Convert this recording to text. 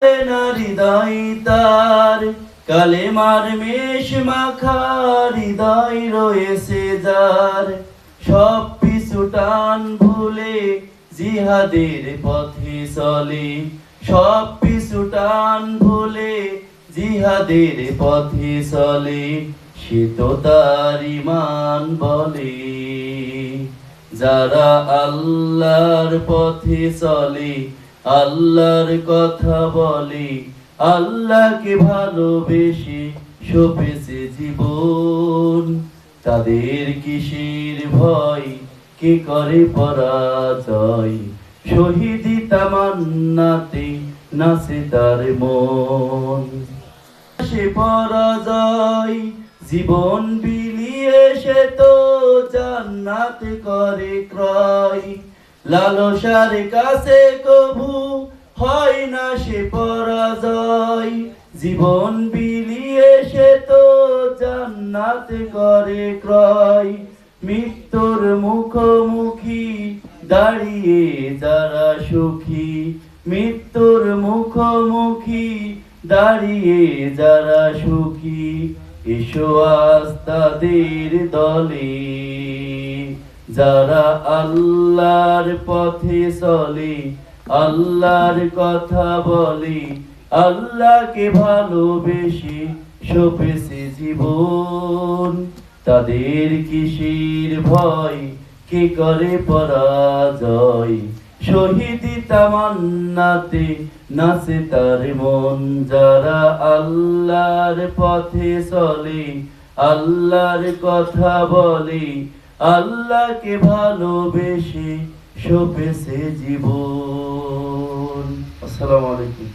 হৃদয় তার কালেমার মেষ মাখা হৃদয় রয়েছে যার, সব পিছু টান ভুলে জিহাদের পথে চলে, সব পিছু টান ভুলে জিহাদের পথে চলে, সে তো তার ঈমান বলে। যারা আল্লাহর পথে চলে, আল্লাহর কথা বলে, আল্লাহকে ভালোবেসে সপেছে জীবন, তাদের কিসের ভয়, কে করে পরাজয়, শহীদি তামান্নাতে নাচে তার মন। সে পরাজয় জীবন বিলিয়ে সে তো জান্নাত করে ক্রয়, লালসার কাছে কবু হয় না সে পরাজয়, জীবন বিলিয়ে সে তো জান্নাত করে ক্রয়। মৃত্যুর মুখোমুখি দাঁড়িয়ে যারা সুখী, মৃত্যুর মুখোমুখি দাঁড়িয়ে যারা সুখী, এসো আজ তাদের দলে। যারা আল্লাহর পথে চলে, আল্লাহর কথা বলে, আল্লাহকে ভালোবেসে সপেছে জীবন, তাদের কিসের ভয়, কে করে পরাজয়, শহীদি তামান্নাতে নাচে তার মন। যারা আল্লাহর পথে চলে, আল্লাহর কথা বলে, আল্লাহকে ভালোবেসে সপেছে জীবন। আসসালামু আলাইকুম।